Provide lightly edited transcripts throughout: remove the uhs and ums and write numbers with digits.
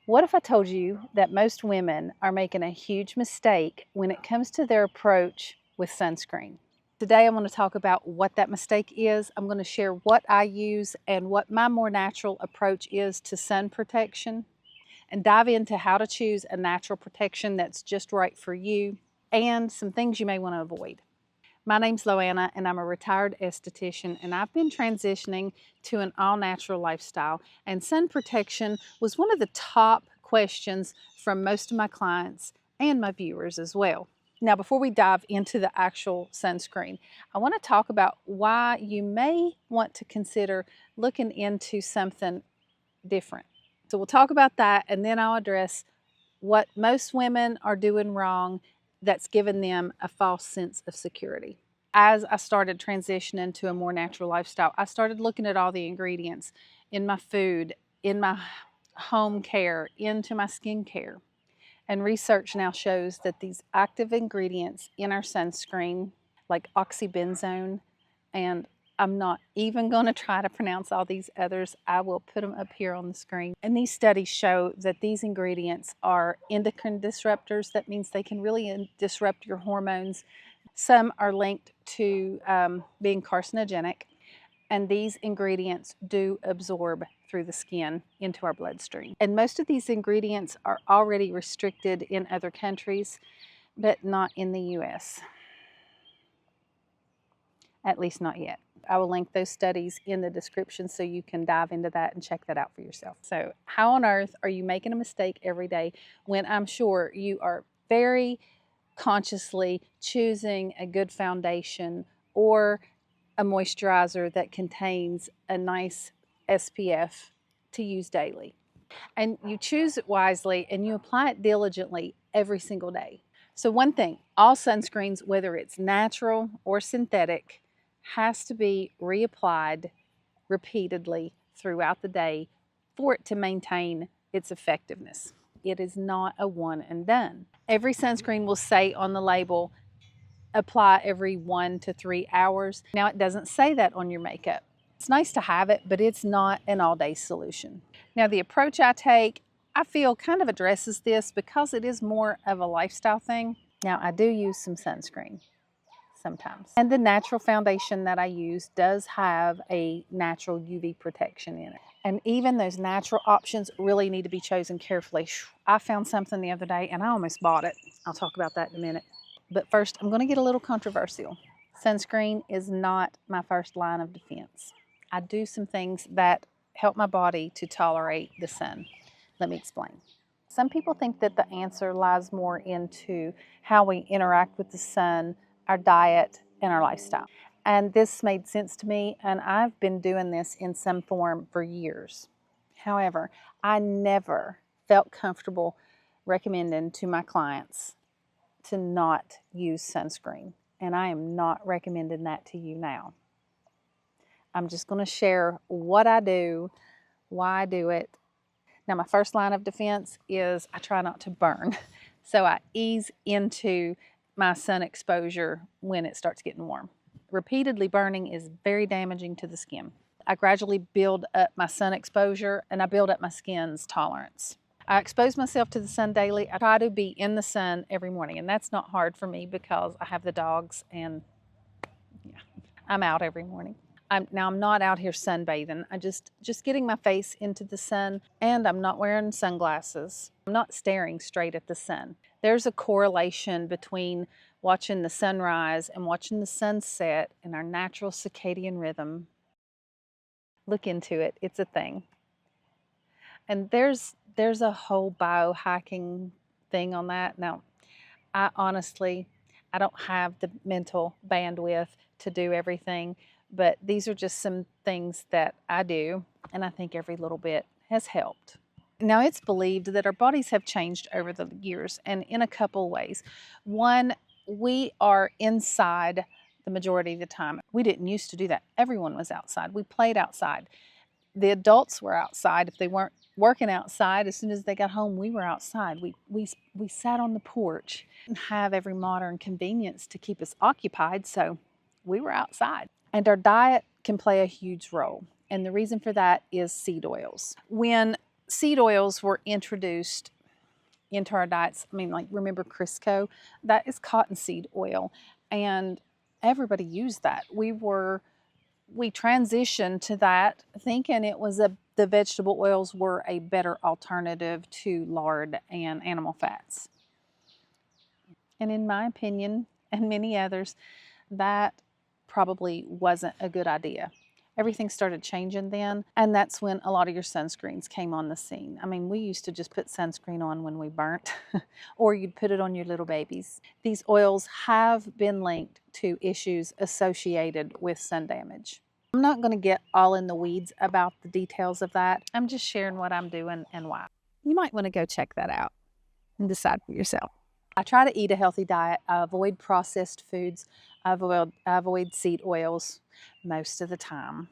What if I told you that most women are making a huge mistake when it comes to their approach with sunscreen? Today I want to talk about what that mistake is. I'm going to share what I use and what my more natural approach is to sun protection, and dive into how to choose a natural protection that's just right for you and some things you may want to avoid. My name's Loanna, and I'm a retired esthetician, and I've been transitioning to an all-natural lifestyle, and sun protection was one of the top questions from most of my clients and my viewers as well. Now, before we dive into the actual sunscreen, I want to talk about why you may want to consider looking into something different. So we'll talk about that, and then I'll address what most women are doing wrong that's given them a false sense of security. As I started transitioning to a more natural lifestyle, I started looking at all the ingredients in my food, in my home care, into my skincare. And research now shows that these active ingredients in our sunscreen, like oxybenzone, and I'm not even going to try to pronounce all these others. I will put them up here on the screen. And these studies show that these ingredients are endocrine disruptors. That means they can really disrupt your hormones. Some are linked to being carcinogenic, and these ingredients do absorb through the skin into our bloodstream. And most of these ingredients are already restricted in other countries, but not in the US. At least not yet. I will link those studies in the description so you can dive into that and check that out for yourself. So how on earth are you making a mistake every day when I'm sure you are very consciously choosing a good foundation or a moisturizer that contains a nice SPF to use daily? And you choose it wisely and you apply it diligently every single day. So one thing, all sunscreens, whether it's natural or synthetic, has to be reapplied repeatedly throughout the day for it to maintain its effectiveness. It is not a one and done. Every sunscreen will say on the label, apply every 1 to 3 hours. Now, it doesn't say that on your makeup. It's nice to have it, but it's not an all-day solution. Now, the approach I take, I feel kind of addresses this because it is more of a lifestyle thing. Now, I do use some sunscreen sometimes. And the natural foundation that I use does have a natural UV protection in it. And even those natural options really need to be chosen carefully. I found something the other day and I almost bought it. I'll talk about that in a minute. But first, I'm going to get a little controversial. Sunscreen is not my first line of defense. I do some things that help my body to tolerate the sun. Let me explain. Some people think that the answer lies more into how we interact with the sun, our diet, and our lifestyle. And this made sense to me, and I've been doing this in some form for years. However, I never felt comfortable recommending to my clients to not use sunscreen, and I am not recommending that to you now. I'm just going to share what I do, why I do it. Now, my first line of defense is I try not to burn, so I ease into my sun exposure when it starts getting warm. Repeatedly burning is very damaging to the skin. I gradually build up my sun exposure and I build up my skin's tolerance. I expose myself to the sun daily. I try to be in the sun every morning, and that's not hard for me because I have the dogs and yeah, I'm out every morning. I'm not out here sunbathing. I'm just getting my face into the sun, and I'm not wearing sunglasses. I'm not staring straight at the sun. There's a correlation between watching the sunrise and watching the sunset and our natural circadian rhythm. Look into it. It's a thing. And there's a whole biohacking thing on that. Now, I don't have the mental bandwidth to do everything, but these are just some things that I do, and I think every little bit has helped. Now, it's believed that our bodies have changed over the years, and in a couple ways. One, we are inside the majority of the time. We didn't used to do that. Everyone was outside. We played outside. The adults were outside. If they weren't working outside, as soon as they got home, we were outside. We sat on the porch and have every modern convenience to keep us occupied, so we were outside. And our diet can play a huge role. And the reason for that is seed oils. When seed oils were introduced into our diets. I mean, like, remember Crisco? That is cottonseed oil, and everybody used that. We transitioned to that thinking it was the vegetable oils were a better alternative to lard and animal fats. And in my opinion, and many others, that probably wasn't a good idea. Everything started changing then, and that's when a lot of your sunscreens came on the scene. I mean, we used to just put sunscreen on when we burnt, or you'd put it on your little babies. These oils have been linked to issues associated with sun damage. I'm not going to get all in the weeds about the details of that. I'm just sharing what I'm doing and why. You might want to go check that out and decide for yourself. I try to eat a healthy diet. I avoid processed foods. I avoid seed oils most of the time.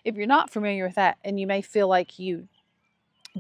If you're not familiar with that, and you may feel like you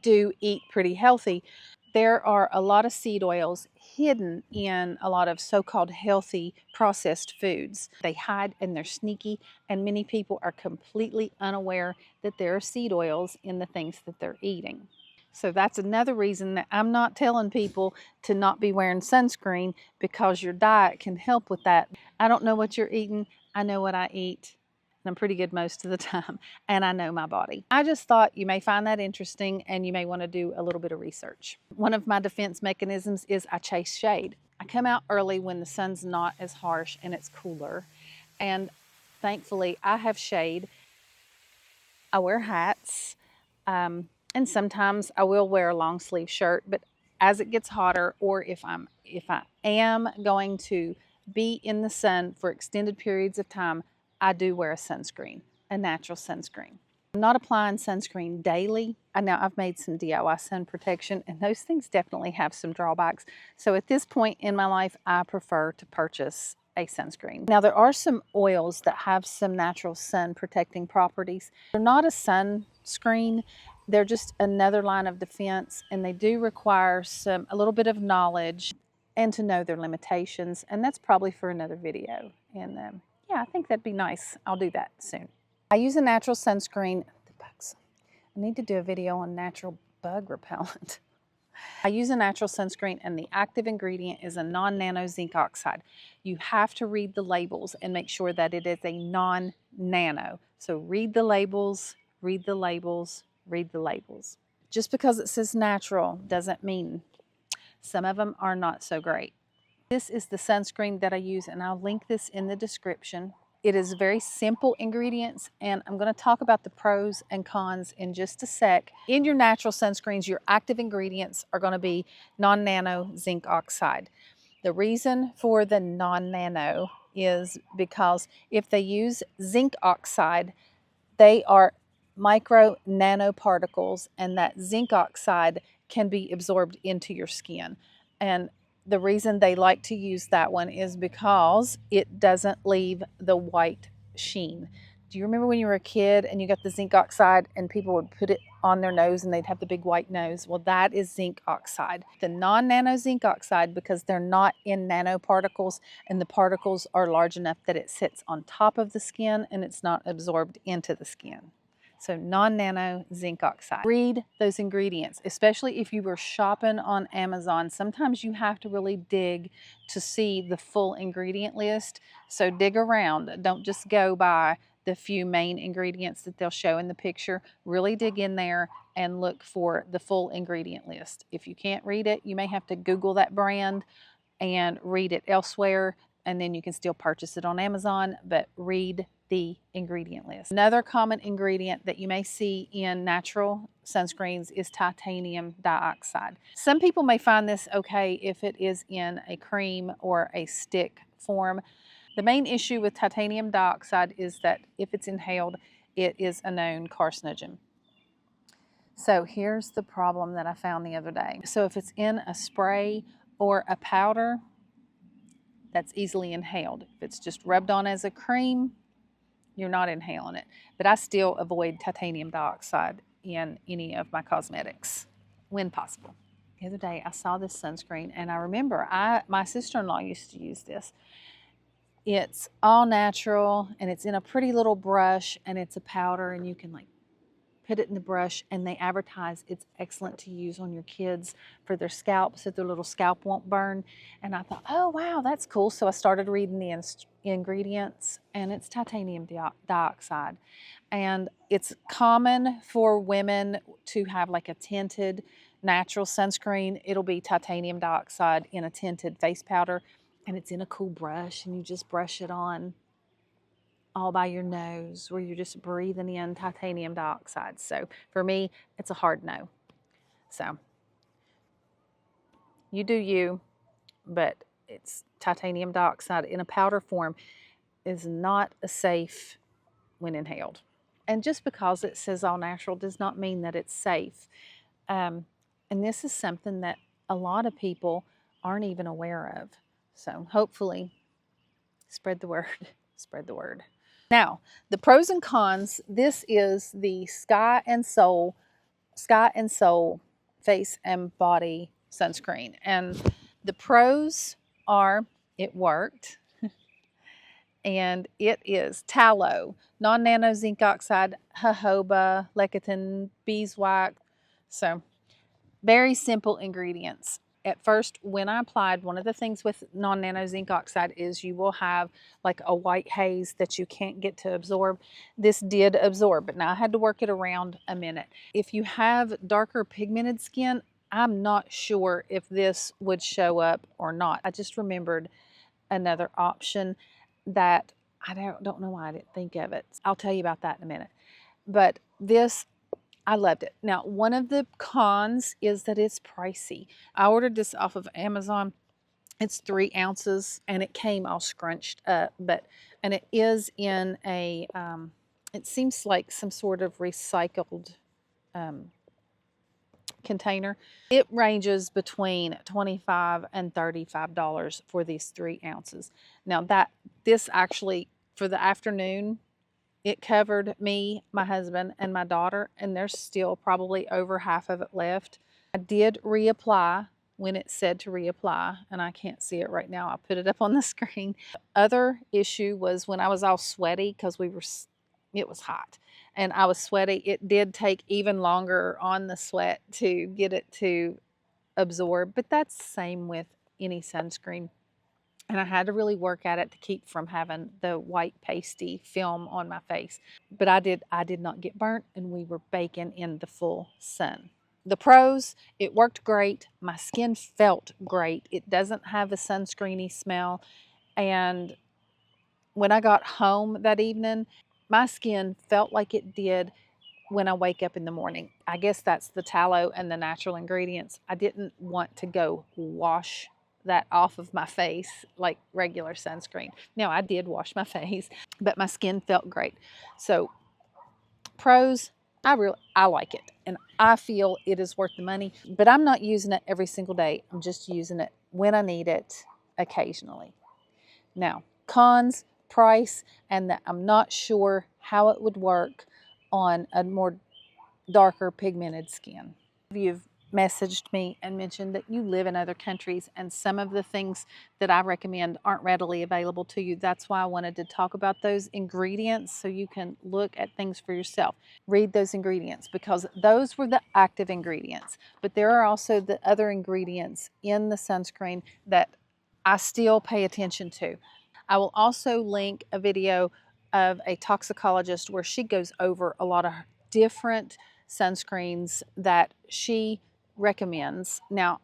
do eat pretty healthy, there are a lot of seed oils hidden in a lot of so-called healthy processed foods. They hide and they're sneaky, and many people are completely unaware that there are seed oils in the things that they're eating. So that's another reason that I'm not telling people to not be wearing sunscreen, because your diet can help with that. I don't know what you're eating. I know what I eat. And I'm pretty good most of the time. And I know my body. I just thought you may find that interesting, and you may want to do a little bit of research. One of my defense mechanisms is I chase shade. I come out early when the sun's not as harsh and it's cooler. And thankfully I have shade. I wear hats. And sometimes I will wear a long sleeve shirt, but as it gets hotter, or if I am going to be in the sun for extended periods of time, I do wear a sunscreen, a natural sunscreen. I'm not applying sunscreen daily. Now I've made some DIY sun protection, and those things definitely have some drawbacks. So at this point in my life, I prefer to purchase a sunscreen. Now there are some oils that have some natural sun protecting properties. They're not a sunscreen. They're just another line of defense, and they do require a little bit of knowledge and to know their limitations, and that's probably for another video. And yeah, I think that'd be nice. I'll do that soon. I use a natural sunscreen. The bugs. I need to do a video on natural bug repellent. I use a natural sunscreen, and the active ingredient is a non-nano zinc oxide. You have to read the labels and make sure that it is a non-nano. So read the labels, read the labels, read the labels. Just because it says natural doesn't mean. Some of them are not so great. This is the sunscreen that I use, and I'll link this in the description. It is very simple ingredients, and I'm going to talk about the pros and cons in just a sec. In your natural sunscreens, your active ingredients are going to be non-nano zinc oxide. The reason for the non-nano is because if they use zinc oxide, they are micro nanoparticles, and that zinc oxide can be absorbed into your skin. And the reason they like to use that one is because it doesn't leave the white sheen. Do you remember when you were a kid and you got the zinc oxide and people would put it on their nose and they'd have the big white nose? Well, that is zinc oxide. The non-nano zinc oxide, because they're not in nanoparticles and the particles are large enough that it sits on top of the skin and it's not absorbed into the skin. So non-nano zinc oxide. Read those ingredients, especially if you were shopping on Amazon. Sometimes you have to really dig to see the full ingredient list. So dig around. Don't just go by the few main ingredients that they'll show in the picture. Really dig in there and look for the full ingredient list. If you can't read it, you may have to Google that brand and read it elsewhere, and then you can still purchase it on Amazon, but read the ingredient list. Another common ingredient that you may see in natural sunscreens is titanium dioxide. Some people may find this okay if it is in a cream or a stick form. The main issue with titanium dioxide is that if it's inhaled, it is a known carcinogen. So here's the problem that I found the other day. So if it's in a spray or a powder, that's easily inhaled. If it's just rubbed on as a cream, you're not inhaling it. But I still avoid titanium dioxide in any of my cosmetics when possible. The other day I saw this sunscreen, and I remember my sister-in-law used to use this. It's all natural, and it's in a pretty little brush, and it's a powder, and you can like put it in the brush, and they advertise it's excellent to use on your kids for their scalp so their little scalp won't burn. And I thought, oh wow, that's cool. So I started reading the ingredients, and it's titanium dioxide. And it's common for women to have like a tinted natural sunscreen. It'll be titanium dioxide in a tinted face powder, and it's in a cool brush, and you just brush it on all by your nose where you're just breathing in titanium dioxide. So for me, it's a hard no. So you do you, but it's titanium dioxide in a powder form is not safe when inhaled. And just because it says all natural does not mean that it's safe. And this is something that a lot of people aren't even aware of. So hopefully, spread the word, spread the word. Now, the pros and cons, this is the Sky and Soul face and body sunscreen. And the pros are it worked, and it is tallow, non-nano zinc oxide, jojoba, lecithin, beeswax. So very simple ingredients. At first, when I applied, one of the things with non-nano zinc oxide is you will have like a white haze that you can't get to absorb. This did absorb, but now I had to work it around a minute. If you have darker pigmented skin, I'm not sure if this would show up or not. I just remembered another option that I don't know why I didn't think of it. I'll tell you about that in a minute. But this, I loved it. Now, one of the cons is that it's pricey. I ordered this off of Amazon. It's 3 ounces, and it came all scrunched up, and it is in a, it seems like some sort of recycled container. It ranges between $25 and $35 for these 3 ounces. Now this actually, for the afternoon, it covered me, my husband, and my daughter, and there's still probably over half of it left. I did reapply when it said to reapply, and I can't see it right now. I'll put it up on the screen. The other issue was when I was all sweaty because it was hot, and I was sweaty. It did take even longer on the sweat to get it to absorb, but that's the same with any sunscreen. And I had to really work at it to keep from having the white pasty film on my face. But I did not get burnt, and we were baking in the full sun. The pros, it worked great. My skin felt great. It doesn't have a sunscreeny smell. And when I got home that evening, my skin felt like it did when I wake up in the morning. I guess that's the tallow and the natural ingredients. I didn't want to go wash that off of my face like regular sunscreen. Now, I did wash my face, but my skin felt great. So pros, I like it, and I feel it is worth the money, but I'm not using it every single day. I'm just using it when I need it occasionally. Now, cons, price, and that I'm not sure how it would work on a more darker pigmented skin. You've messaged me and mentioned that you live in other countries, and some of the things that I recommend aren't readily available to you. That's why I wanted to talk about those ingredients so you can look at things for yourself. Read those ingredients, because those were the active ingredients, but there are also the other ingredients in the sunscreen that I still pay attention to. I will also link a video of a toxicologist where she goes over a lot of different sunscreens that she recommends. Now,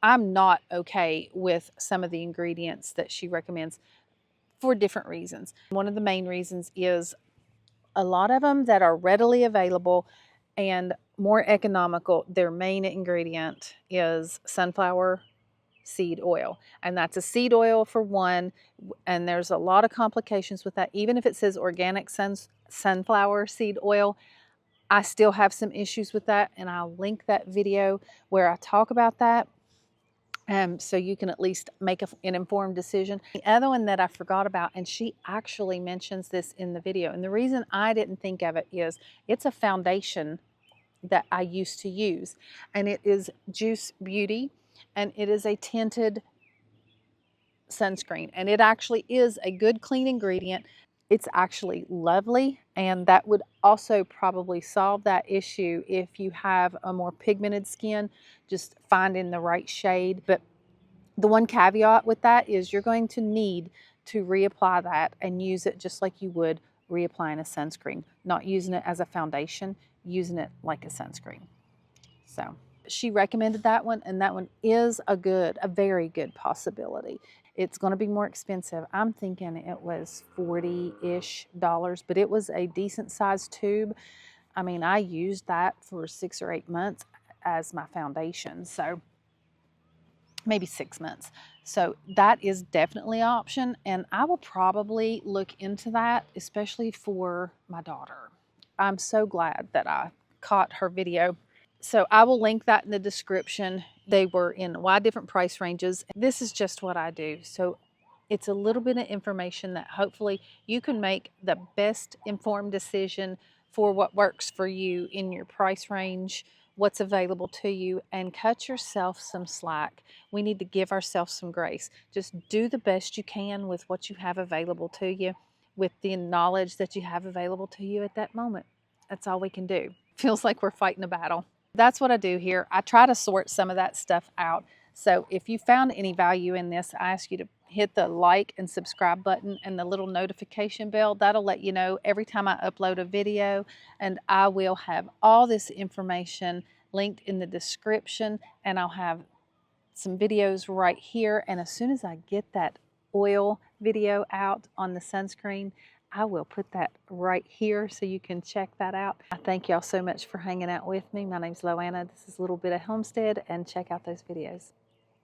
I'm not okay with some of the ingredients that she recommends for different reasons. One of the main reasons is a lot of them that are readily available and more economical, their main ingredient is sunflower seed oil, and that's a seed oil for one, and there's a lot of complications with that. Even if it says organic sunflower seed oil, I still have some issues with that, and I'll link that video where I talk about that, so you can at least make an informed decision. The other one that I forgot about, and she actually mentions this in the video, and the reason I didn't think of it is it's a foundation that I used to use, and it is Juice Beauty, and it is a tinted sunscreen, and it actually is a good clean ingredient. It's actually lovely, and that would also probably solve that issue if you have a more pigmented skin, just finding the right shade. But the one caveat with that is you're going to need to reapply that and use it just like you would reapplying a sunscreen, not using it as a foundation, using it like a sunscreen. So she recommended that one, and that one is a very good possibility. It's going to be more expensive. I'm thinking it was $40-ish, but it was a decent sized tube. I mean, I used that for 6 or 8 months as my foundation, so maybe 6 months. So that is definitely an option, and I will probably look into that, especially for my daughter. I'm so glad that I caught her video. So I will link that in the description. They were in wide different price ranges. This is just what I do. So it's a little bit of information that hopefully you can make the best informed decision for what works for you in your price range, what's available to you, and cut yourself some slack. We need to give ourselves some grace. Just do the best you can with what you have available to you, with the knowledge that you have available to you at that moment. That's all we can do. Feels like we're fighting a battle. That's what I do here. I try to sort some of that stuff out. So if you found any value in this, I ask you to hit the like and subscribe button and the little notification bell. That'll let you know every time I upload a video, and I will have all this information linked in the description, and I'll have some videos right here. And as soon as I get that oil video out on the sunscreen, I will put that right here so you can check that out. I thank y'all so much for hanging out with me. My name's Loanna. This is a little bit of Homestead, and check out those videos.